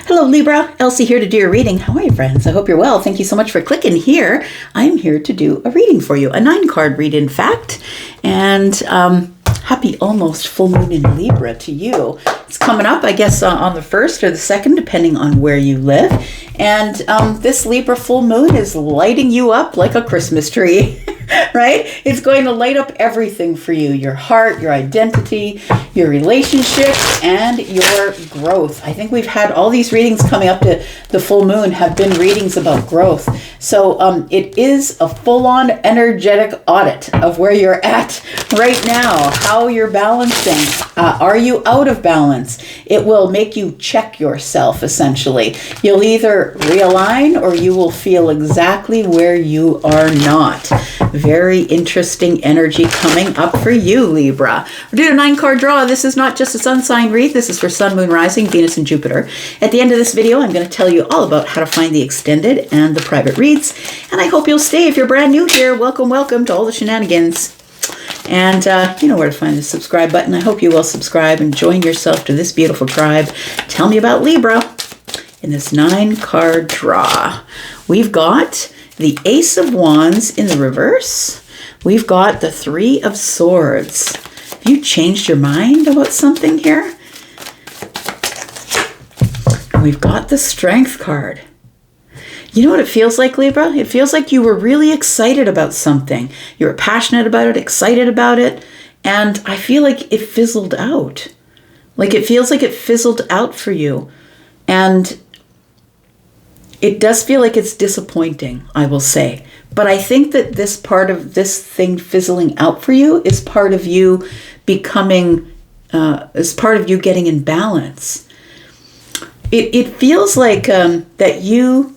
Hello Libra, Elsie here to do your reading. How are you, friends? I hope you're well. Thank you so much for clicking here. I'm here to do a reading for you, a 9-card read in fact. And happy almost full moon in Libra to you. It's coming up, I guess, on the 1st or the 2nd, depending on where you live. And this Libra full moon is lighting you up like a Christmas tree, right? It's going to light up everything for you, your heart, your identity, your relationships, and your growth. I think we've had all these readings coming up to the full moon have been readings about growth. So it is a full-on energetic audit of where you're at right now, how you're balancing. Are you out of balance? It will make you check yourself, essentially. You'll either realign or you will feel exactly where you are not. Very interesting energy coming up for you, Libra. We're doing a 9-card draw. This is not just a sun sign read. This is for Sun, Moon, Rising, Venus, and Jupiter. At the end of this video, I'm going to tell you all about how to find the extended and the private reads. And I hope you'll stay. If you're brand new here, welcome, welcome to all the shenanigans. And you know where to find the subscribe button. I hope you will subscribe and join yourself to this beautiful tribe. Tell me about Libra in this 9-card draw. We've got the Ace of Wands in the reverse. We've got the 3 of Swords. Have you changed your mind about something here? And we've got the Strength card. You know what it feels like, Libra? It feels like you were really excited about something. You were passionate about it, excited about it, and I feel like it fizzled out. Like it feels like it fizzled out for you. And it does feel like it's disappointing, I will say. But I think that this part of this thing fizzling out for you is part of you becoming, is part of you getting in balance. It feels like that you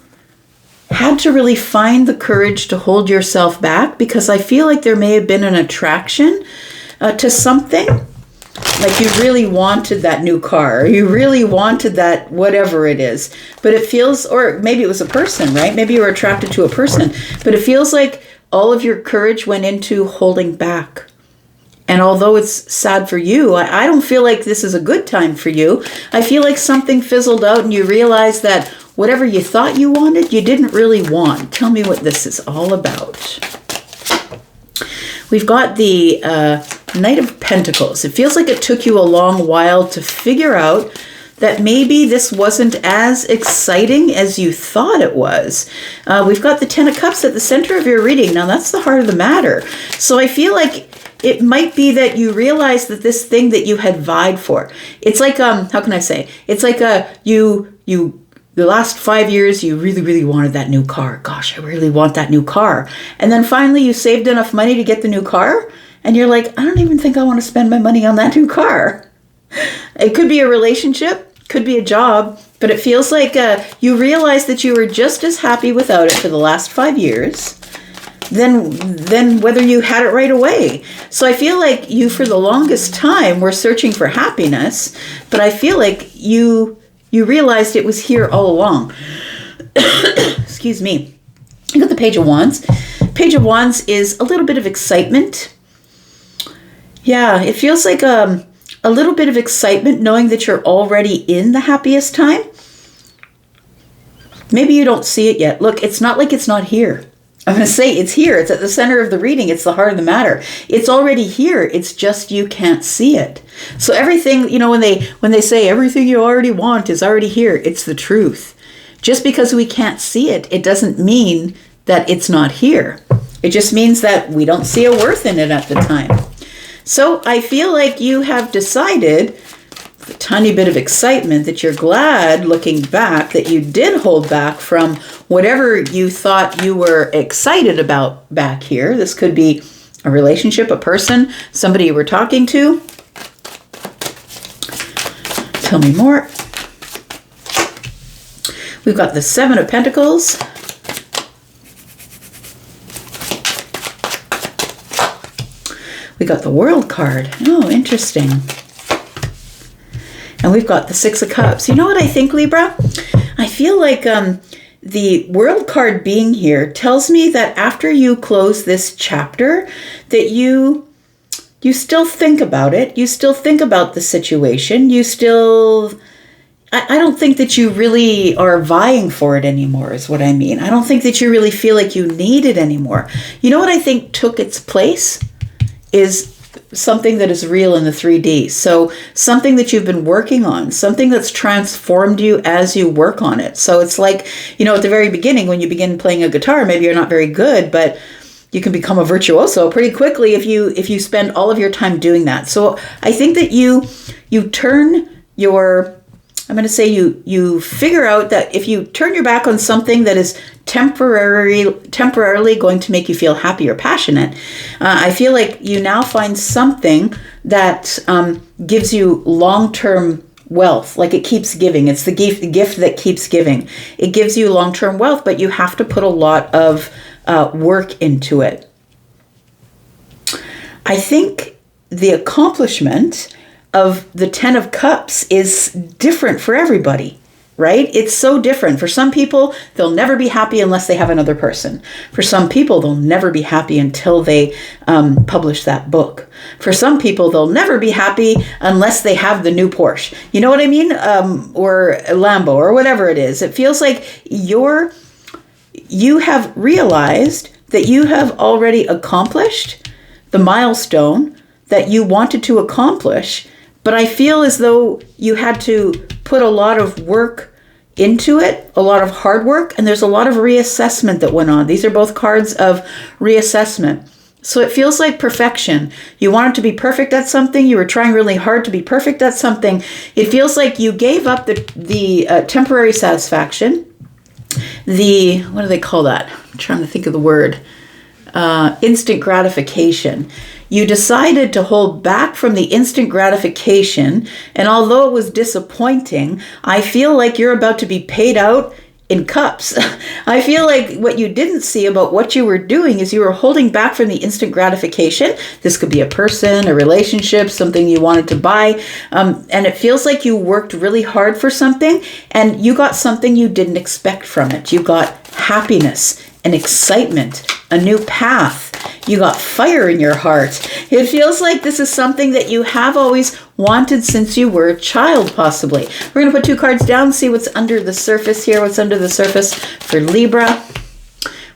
had to really find the courage to hold yourself back, because I feel like there may have been an attraction to something. Like you really wanted that new car, or you really wanted that whatever it is. But it feels, or maybe it was a person, right? Maybe you were attracted to a person. But it feels like all of your courage went into holding back. And although it's sad for you, I don't feel like this is a good time for you. I feel like something fizzled out and you realized that whatever you thought you wanted, you didn't really want. Tell me what this is all about. We've got the Knight of Pentacles. It feels like it took you a long while to figure out that maybe this wasn't as exciting as you thought it was. We've got the 10 of Cups at the center of your reading. Now that's the heart of the matter. So I feel like it might be that you realize that this thing that you had vied for, it's like, how can I say? It's like the last 5 years, you really, really wanted that new car. Gosh, I really want that new car. And then finally you saved enough money to get the new car. And you're like, I don't even think I want to spend my money on that new car. It could be a relationship, could be a job, but it feels like you realize that you were just as happy without it for the last 5 years than whether you had it right away. So I feel like you, for the longest time, were searching for happiness, but I feel like you realized it was here all along. Excuse me. You got the Page of Wands. Page of Wands is a little bit of excitement. Yeah, it feels like a little bit of excitement knowing that you're already in the happiest time. Maybe you don't see it yet. Look, it's not like it's not here. I'm going to say it's here. It's at the center of the reading. It's the heart of the matter. It's already here. It's just you can't see it. So everything, you know, when they say everything you already want is already here, it's the truth. Just because we can't see it, it doesn't mean that it's not here. It just means that we don't see a worth in it at the time. So I feel like you have decided, a tiny bit of excitement, that you're glad looking back that you did hold back from whatever you thought you were excited about back here. This could be a relationship, a person, somebody you were talking to. Tell me more. We've got the 7 of Pentacles. We got the World card. Oh, interesting. And we've got the 6 of Cups. You know what I think, Libra? I feel like the World card being here tells me that after you close this chapter, that you still think about it. You still think about the situation. You still I don't think that you really are vying for it anymore, is what I mean. I don't think that you really feel like you need it anymore. You know what I think took its place is something that is real in the 3D. So something that you've been working on, something that's transformed you as you work on it. So it's like, you know, at the very beginning, when you begin playing a guitar, maybe you're not very good, but you can become a virtuoso pretty quickly if you spend all of your time doing that. So I think that you turn your, I'm going to say you figure out that if you turn your back on something that is temporarily going to make you feel happy or passionate, I feel like you now find something that gives you long-term wealth. Like it keeps giving. It's the gift that keeps giving. It gives you long-term wealth, but you have to put a lot of work into it. I think the accomplishment of the 10 of Cups is different for everybody, right? It's so different. For some people, they'll never be happy unless they have another person. For some people, they'll never be happy until they publish that book. For some people, they'll never be happy unless they have the new Porsche. You know what I mean? Or a Lambo or whatever it is. It feels like you have realized that you have already accomplished the milestone that you wanted to accomplish. But I feel as though you had to put a lot of work into it, a lot of hard work, and there's a lot of reassessment that went on. These are both cards of reassessment. So it feels like perfection. You wanted to be perfect at something. You were trying really hard to be perfect at something. It feels like you gave up the temporary satisfaction. What do they call that? I'm trying to think of the word. Instant gratification. You decided to hold back from the instant gratification, and although it was disappointing, I feel like you're about to be paid out in cups. I feel like what you didn't see about what you were doing is you were holding back from the instant gratification. This could be a person, a relationship, something you wanted to buy, and it feels like you worked really hard for something, and you got something you didn't expect from it. You got happiness and excitement, a new path. You got fire in your heart. It feels like this is something that you have always wanted since you were a child, possibly. We're going to put 2 cards down, see what's under the surface here, what's under the surface for Libra.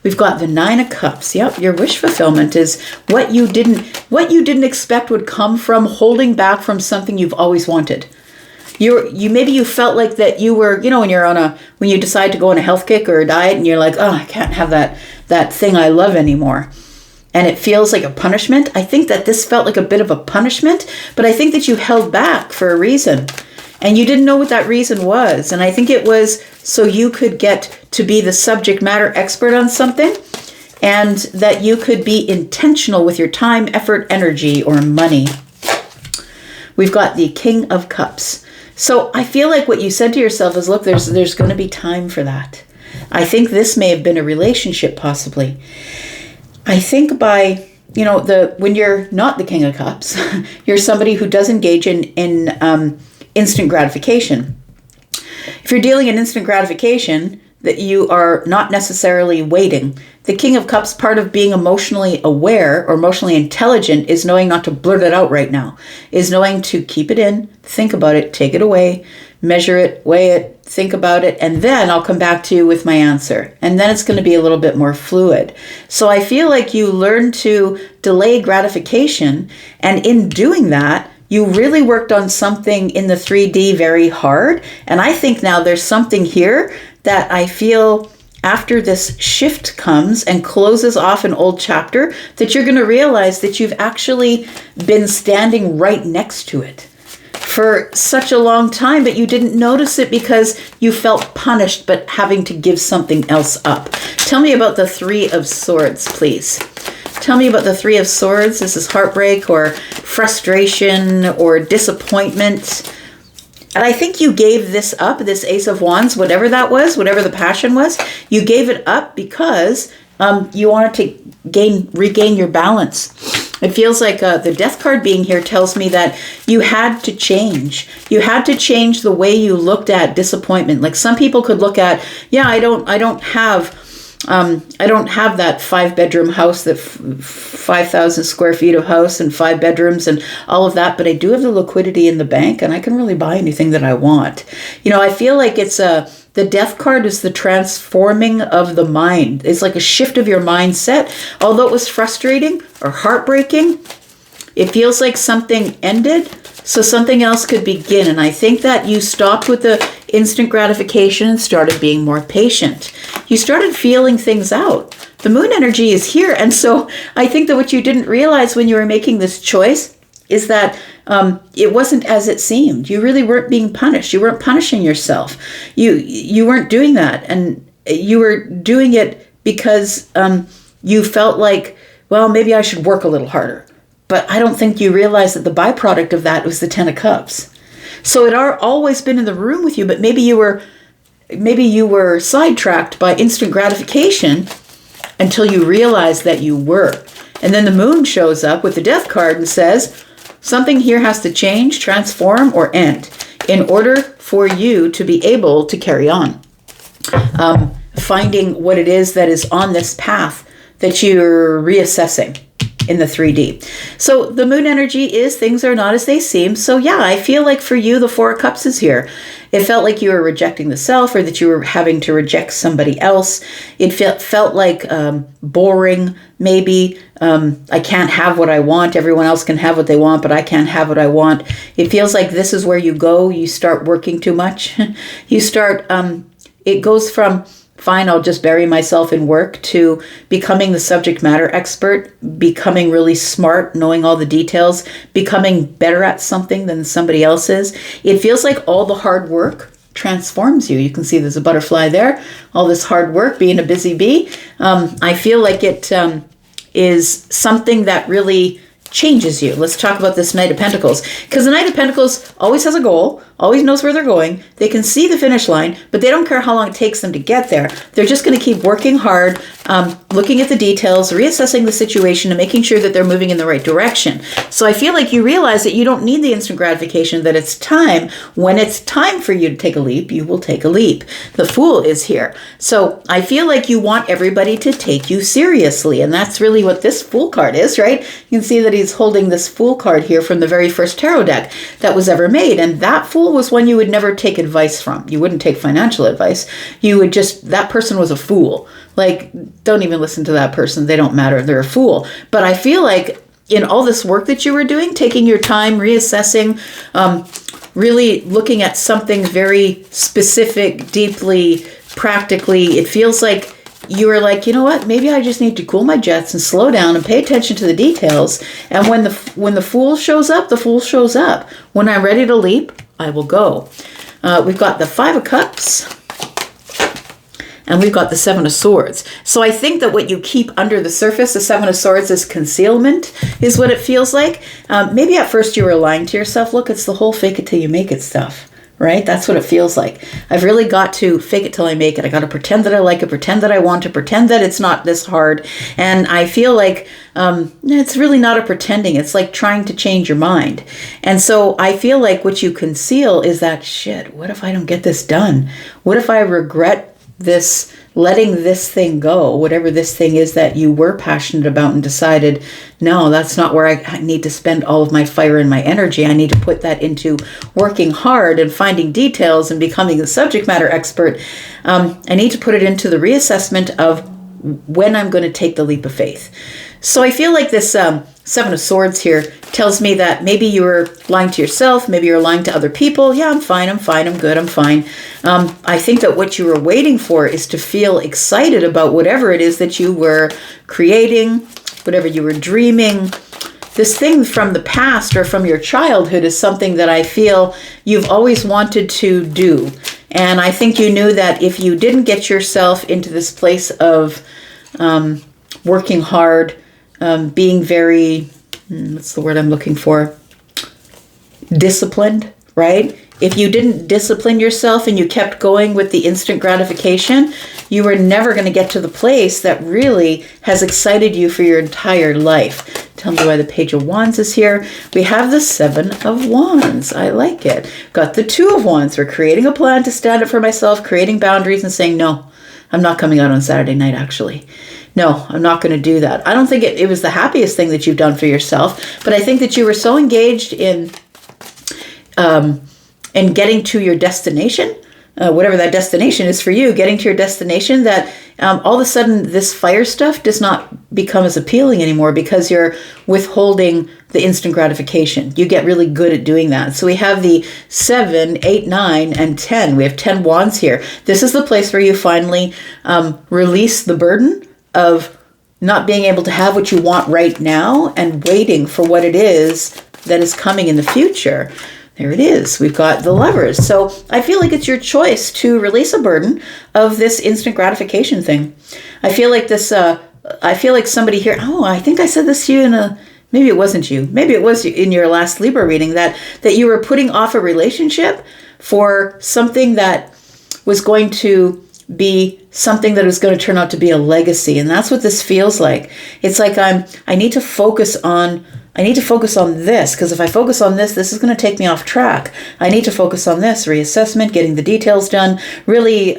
We've got the 9 of Cups. Yep, your wish fulfillment is what you didn't expect would come from holding back from something you've always wanted. Maybe you felt like that you were, you know, when you decide to go on a health kick or a diet and you're like, oh, I can't have that thing I love anymore. And it feels like a punishment. I think that this felt like a bit of a punishment, but I think that you held back for a reason. And you didn't know what that reason was. And I think it was so you could get to be the subject matter expert on something, and that you could be intentional with your time, effort, energy, or money. We've got the King of Cups. So I feel like what you said to yourself is, look, there's going to be time for that. I think this may have been a relationship, possibly. I think by, you know, when you're not the King of Cups, you're somebody who does engage in instant gratification. If you're dealing in instant gratification, that you are not necessarily waiting. The King of Cups, part of being emotionally aware or emotionally intelligent, is knowing not to blurt it out right now, is knowing to keep it in, think about it, take it away, measure it, weigh it, think about it, and then I'll come back to you with my answer. And then it's going to be a little bit more fluid. So I feel like you learn to delay gratification, and in doing that, you really worked on something in the 3D very hard. And I think now there's something here that I feel after this shift comes and closes off an old chapter, that you're going to realize that you've actually been standing right next to it for such a long time, but you didn't notice it because you felt punished, but having to give something else up. Tell me about the 3 of Swords, please. Tell me about the 3 of Swords. This is heartbreak or frustration or disappointment. And I think you gave this up, this Ace of Wands, whatever that was, whatever the passion was, you gave it up because you wanted to regain your balance. It feels like the Death card being here tells me that you had to change. You had to change the way you looked at disappointment. Like some people could look at, yeah, I don't have I don't have that 5-bedroom house, that 5,000 square feet of house and 5 bedrooms and all of that, but I do have the liquidity in the bank and I can really buy anything that I want. I feel like it's the Death card is the transforming of the mind. It's like a shift of your mindset. Although it was frustrating or heartbreaking, it feels like something ended so something else could begin. And I think that you stopped with the instant gratification and started being more patient. You started feeling things out. The moon energy is here. And so I think that what you didn't realize when you were making this choice is that it wasn't as it seemed. You really weren't being punished. You weren't punishing yourself. You weren't doing that. And you were doing it because you felt like, well, maybe I should work a little harder. But I don't think you realized that the byproduct of that was the 10 of Cups. So it always been in the room with you, but maybe you were sidetracked by instant gratification until you realized that you were. And then the moon shows up with the Death card and says, something here has to change, transform, or end in order for you to be able to carry on. Finding what it is that is on this path that you're reassessing in the 3D. So the moon energy is things are not as they seem. So yeah, I feel like for you, the 4 of Cups is here. It felt like you were rejecting the self or that you were having to reject somebody else. It felt like boring, maybe. I can't have what I want. Everyone else can have what they want, but I can't have what I want. It feels like this is where you go. You start working too much. You start, it goes from, fine, I'll just bury myself in work, to becoming the subject matter expert, becoming really smart, knowing all the details, becoming better at something than somebody else is. It feels like all the hard work transforms you. You can see there's a butterfly there. All this hard work, being a busy bee. I feel like it is something that really changes you. Let's talk about this Knight of Pentacles, because the Knight of Pentacles always has a goal, always knows where they're going. They can see the finish line, but they don't care how long it takes them to get there. They're just going to keep working hard, looking at the details, reassessing the situation, and making sure that they're moving in the right direction. So I feel like you realize that you don't need the instant gratification, that it's time. When it's time for you to take a leap, you will take a leap. The Fool is here. So I feel like you want everybody to take you seriously, and that's really what this Fool card is, right? You can see that he's holding this Fool card here from the very first tarot deck that was ever made, and that Fool was one you would never take advice from. You wouldn't take financial advice. You would just, that person was a fool. Like, don't even listen to that person. They don't matter. They're a fool. But I feel like in all this work that you were doing, taking your time, reassessing, really looking at something very specific, deeply, practically, it feels like you were like, you know what, maybe I just need to cool my jets and slow down and pay attention to the details. And when the Fool shows up, the Fool shows up. When I'm ready to leap, I will go. We've got the 5 of Cups, and we've got the 7 of Swords. So I think that what you keep under the surface, the 7 of Swords, is concealment, is what it feels like. Maybe at first you were lying to yourself. Look, it's the whole fake it till you make it stuff. Right? That's what it feels like. I've really got to fake it till I make it. I got to pretend that I like it, pretend that I want to, pretend that it's not this hard. And I feel like it's really not a pretending. It's like trying to change your mind. And so I feel like what you conceal is that, shit, what if I don't get this done? What if I regret this, letting this thing go, whatever this thing is that you were passionate about and decided, no, that's not where I need to spend all of my fire and my energy. I need to put that into working hard and finding details and becoming a subject matter expert. I need to put it into the reassessment of when I'm going to take the leap of faith. So I feel like this 7 of Swords here tells me that maybe you were lying to yourself, maybe you're lying to other people. Yeah, I'm fine, I'm good, I'm fine. I think that what you were waiting for is to feel excited about whatever it is that you were creating, whatever you were dreaming. This thing from the past or from your childhood is something that I feel you've always wanted to do. And I think you knew that if you didn't get yourself into this place of working hard, being very, what's the word I'm looking for? Disciplined, right? If you didn't discipline yourself and you kept going with the instant gratification, you were never going to get to the place that really has excited you for your entire life. Tell me why the Page of Wands is here. We have the Seven of Wands. I like it. Got the Two of Wands. We're creating a plan to stand up for myself, creating boundaries and saying, no, I'm not coming out on Saturday night, actually. No, I'm not going to do that. I don't think it was the happiest thing that you've done for yourself, but I think that you were so engaged in getting to your destination, whatever that destination is for you, getting to your destination, that all of a sudden this fire stuff does not become as appealing anymore because you're withholding the instant gratification. You get really good at doing that. So we have the 7, 8, 9, and 10. We have 10 wands here. This is the place where you finally release the burden of not being able to have what you want right now and waiting for what it is that is coming in the future. There it is. We've got the Lovers. So I feel like it's your choice to release a burden of this instant gratification thing. I feel like somebody here, I think I said this to you maybe it wasn't you. Maybe it was in your last Libra reading that you were putting off a relationship for something that was going to be something that is going to turn out to be a legacy. And that's what this feels like. It's like I need to focus on this, because if I focus on this is going to take me off track. I need to focus on this, reassessment, getting the details done, really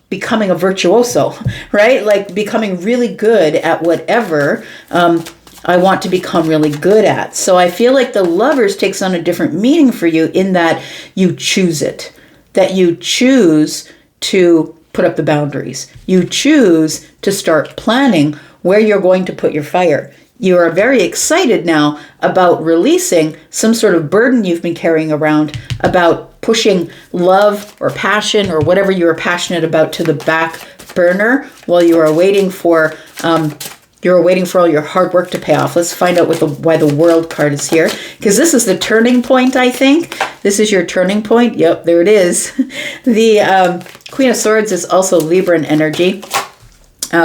becoming a virtuoso, right? Like becoming really good at whatever I want to become really good at. So I feel like the Lovers takes on a different meaning for you in that you choose it, that you choose to put up the boundaries. You choose to start planning where you're going to put your fire. You are very excited now about releasing some sort of burden you've been carrying around, about pushing love or passion or whatever you are passionate about to the back burner while you are waiting for all your hard work to pay off. Let's find out why the World card is here, because this is the turning point, I think. This is your turning point. Yep, there it is. The Queen of Swords is also Libran energy.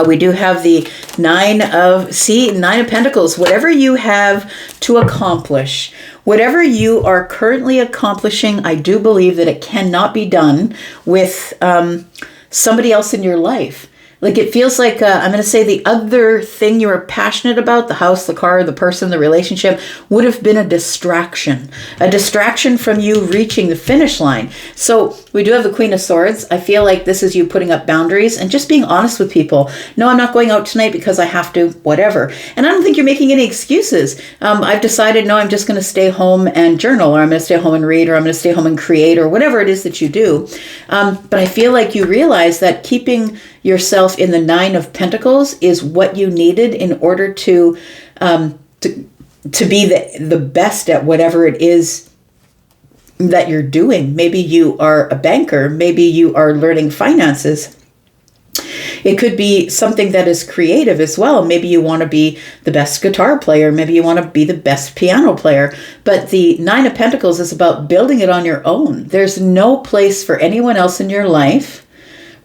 We do have the Nine of Pentacles. Whatever you have to accomplish, whatever you are currently accomplishing, I do believe that it cannot be done with somebody else in your life. Like it feels like, I'm going to say the other thing you were passionate about, the house, the car, the person, the relationship, would have been a distraction from you reaching the finish line. So we do have the Queen of Swords. I feel like this is you putting up boundaries and just being honest with people. No, I'm not going out tonight because I have to, whatever. And I don't think you're making any excuses. I've decided, no, I'm just going to stay home and journal, or I'm going to stay home and read, or I'm going to stay home and create, or whatever it is that you do. But I feel like you realize that keeping yourself in the Nine of Pentacles is what you needed in order to be the best at whatever it is that you're doing. Maybe you are a banker. Maybe you are learning finances. It could be something that is creative as well. Maybe you want to be the best guitar player. Maybe you want to be the best piano player. But the Nine of Pentacles is about building it on your own. There's no place for anyone else in your life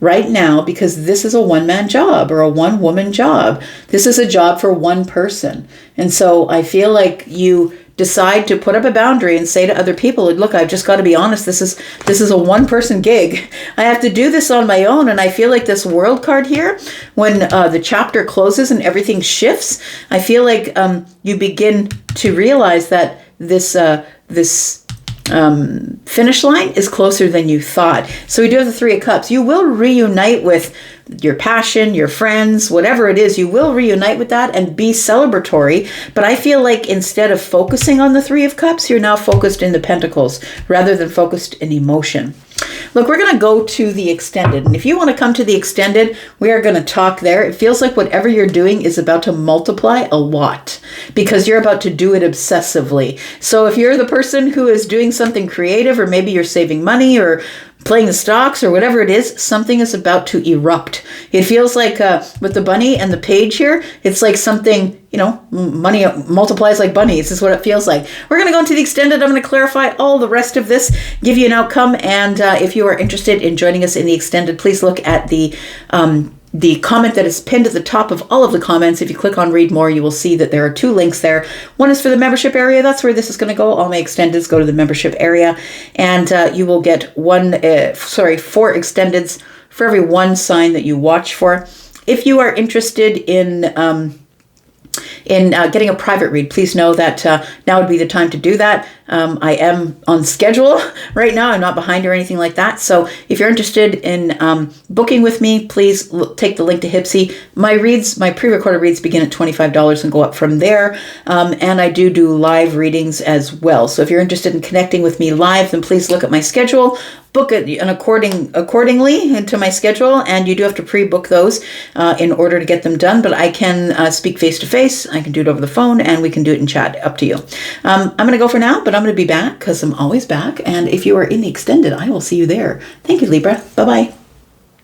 right now, because this is a one-man job or a one-woman job. This is a job for one person. And so I feel like you decide to put up a boundary and say to other people, look, I've just got to be honest, this is a one-person gig. I have to do this on my own. And I feel like this World card here, when the chapter closes and everything shifts, I feel like you begin to realize that this finish line is closer than you thought. So we do have the Three of Cups. You will reunite with your passion, your friends, whatever it is, you will reunite with that and be celebratory. But I feel like instead of focusing on the Three of Cups, you're now focused in the Pentacles rather than focused in emotion. Look, we're going to go to the extended. And if you want to come to the extended, we are going to talk there. It feels like whatever you're doing is about to multiply a lot because you're about to do it obsessively. So if you're the person who is doing something creative, or maybe you're saving money or playing the stocks or whatever it is, something is about to erupt. It feels like with the bunny and the page here, it's like something, money multiplies like bunnies. This is what it feels like. We're going to go into the extended. I'm going to clarify all the rest of this, give you an outcome. And if you are interested in joining us in the extended, please look at the comment that is pinned at the top of all of the comments. If you click on read more, you will see that there are 2 links there. One is for the membership area. That's where this is going to go. All my extendeds go to the membership area, and you will get 4 extendeds for every 1 sign that you watch for. If you are interested in in getting a private read, please know that now would be the time to do that. I am on schedule right now. I'm not behind or anything like that. So if you're interested in booking with me, please take the link to Hypsee. My pre-recorded reads begin at $25 and go up from there. And I do live readings as well. So if you're interested in connecting with me live, then please look at my schedule, book it accordingly into my schedule, and you do have to pre-book those in order to get them done. But I can speak face-to-face, I can do it over the phone, and we can do it in chat, up to you. I'm going to go for now, but I'm going to be back because I'm always back. And if you are in the extended, I will see you there. Thank you, Libra. Bye-bye.